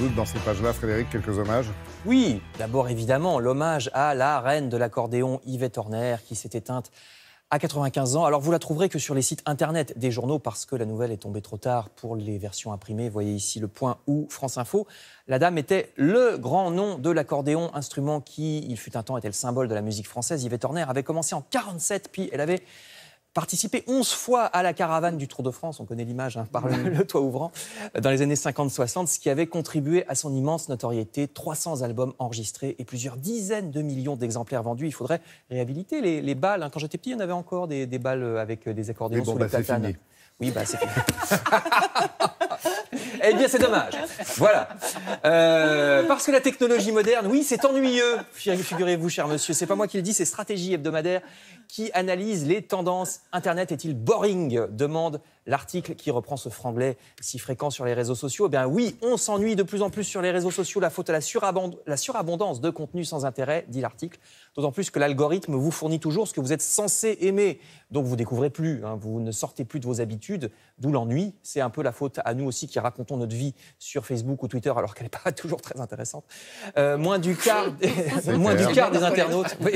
doute dans ces pages-là, Frédéric, quelques hommages? Oui, d'abord évidemment l'hommage à la reine de l'accordéon Yvette Horner qui s'est éteinte à 95 ans. Alors vous la trouverez que sur les sites internet des journaux parce que la nouvelle est tombée trop tard pour les versions imprimées. Vous voyez ici Le Point ou France Info. La dame était le grand nom de l'accordéon, instrument qui, il fut un temps, était le symbole de la musique française. Yvette Horner avait commencé en 47, puis elle avait participé 11 fois à la caravane du Tour de France, on connaît l'image par le toit ouvrant, dans les années 50-60, ce qui avait contribué à son immense notoriété, 300 albums enregistrés et plusieurs dizaines de millions d'exemplaires vendus. Il faudrait réhabiliter les balles. Quand j'étais petit, il y en avait encore des balles avec des accordéons sous les platanes. Fini. Oui, c'est fini. Eh bien, c'est dommage. Voilà. Parce que la technologie moderne, oui, c'est ennuyeux, figurez-vous, cher monsieur. C'est pas moi qui le dis, c'est Stratégie hebdomadaire qui analyse les tendances. Internet est-il boring? Demande l'article qui reprend ce franglais si fréquent sur les réseaux sociaux. Eh bien oui, on s'ennuie de plus en plus sur les réseaux sociaux. La faute à la surabondance de contenu sans intérêt, dit l'article. D'autant plus que l'algorithme vous fournit toujours ce que vous êtes censé aimer. Donc vous découvrez plus, vous ne sortez plus de vos habitudes, d'où l'ennui. C'est un peu la faute à nous aussi qui racontons notre vie sur Facebook ou Twitter alors qu'elle n'est pas toujours très intéressante. Moins du quart des internautes, oui,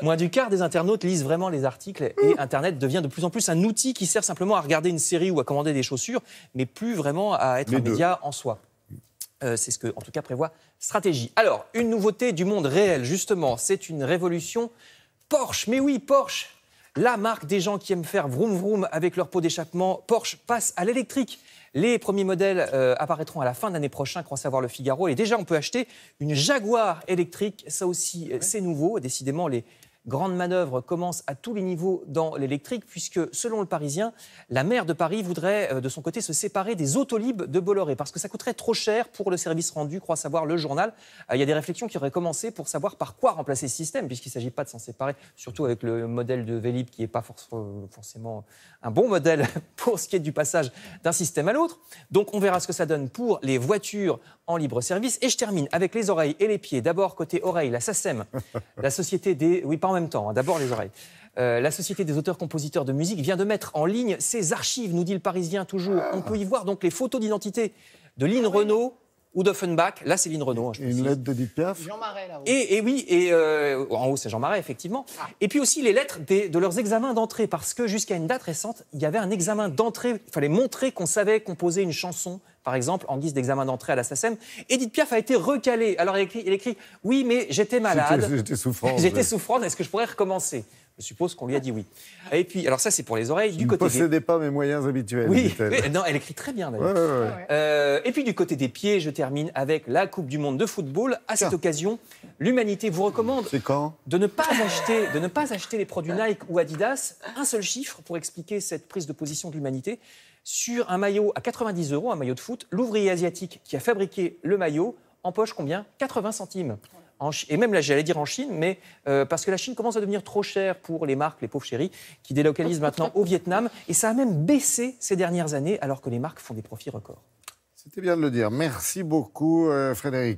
moins du quart des internautes lisent vraiment les articles et Internet devient de plus en plus un outil qui sert simplement à regarder une série ou à commander des chaussures, mais plus vraiment à être un média en soi. C'est ce que, en tout cas, prévoit Stratégie. Alors, une nouveauté du monde réel, justement, c'est une révolution Porsche. Mais oui, Porsche, la marque des gens qui aiment faire vroom vroom avec leur pot d'échappement. Porsche passe à l'électrique. Les premiers modèles apparaîtront à la fin de l'année prochaine, croit savoir Le Figaro. Et déjà, on peut acheter une Jaguar électrique. Ça aussi, c'est nouveau. Décidément, les grandes manœuvres commencent à tous les niveaux dans l'électrique, puisque, selon Le Parisien, la maire de Paris voudrait, de son côté, se séparer des Autolib de Bolloré, parce que ça coûterait trop cher pour le service rendu, croit savoir le journal. Il y a des réflexions qui auraient commencé pour savoir par quoi remplacer ce système, puisqu'il ne s'agit pas de s'en séparer, surtout avec le modèle de Vélib, qui n'est pas forcément un bon modèle pour ce qui est du passage d'un système à l'autre. Donc, on verra ce que ça donne pour les voitures en libre service. Et je termine avec les oreilles et les pieds. D'abord, côté oreilles, la SACEM, la société des... Oui, pas en même temps, d'abord les oreilles. La Société des auteurs-compositeurs de musique vient de mettre en ligne ses archives, nous dit Le Parisien toujours. On peut y voir donc les photos d'identité de Lynn Renaud ou d'Offenbach. Là, c'est Lynn Renaud. Et une lettre d'Edith Piaf. Jean Marais, là-haut. Et oui, en haut, c'est Jean Marais, effectivement. Et puis aussi les lettres de leurs examens d'entrée, parce que jusqu'à une date récente, il y avait un examen d'entrée. Il fallait montrer qu'on savait composer une chanson, par exemple, en guise d'examen d'entrée à la SACEM. Edith Piaf a été recalée. Alors, elle écrit « Oui, mais j'étais malade. J'étais souffrante. J'étais souffrante. Est-ce que je pourrais recommencer ?» Je suppose qu'on lui a dit oui. Et puis, alors ça, c'est pour les oreilles. Je ne possédais pas mes moyens habituels. Oui, non, elle écrit très bien d'ailleurs. Ouais. Et puis du côté des pieds, je termine avec la Coupe du Monde de football. À cette occasion, l'Humanité vous recommande de ne pas acheter les produits Nike ou Adidas. Un seul chiffre pour expliquer cette prise de position de l'Humanité. Sur un maillot à 90 €, un maillot de foot, l'ouvrier asiatique qui a fabriqué le maillot empoche combien? 80 centimes. Et même là, j'allais dire en Chine, mais parce que la Chine commence à devenir trop chère pour les marques, les pauvres chéris, qui délocalisent maintenant au Vietnam. Et ça a même baissé ces dernières années, alors que les marques font des profits records. C'était bien de le dire. Merci beaucoup, Frédéric.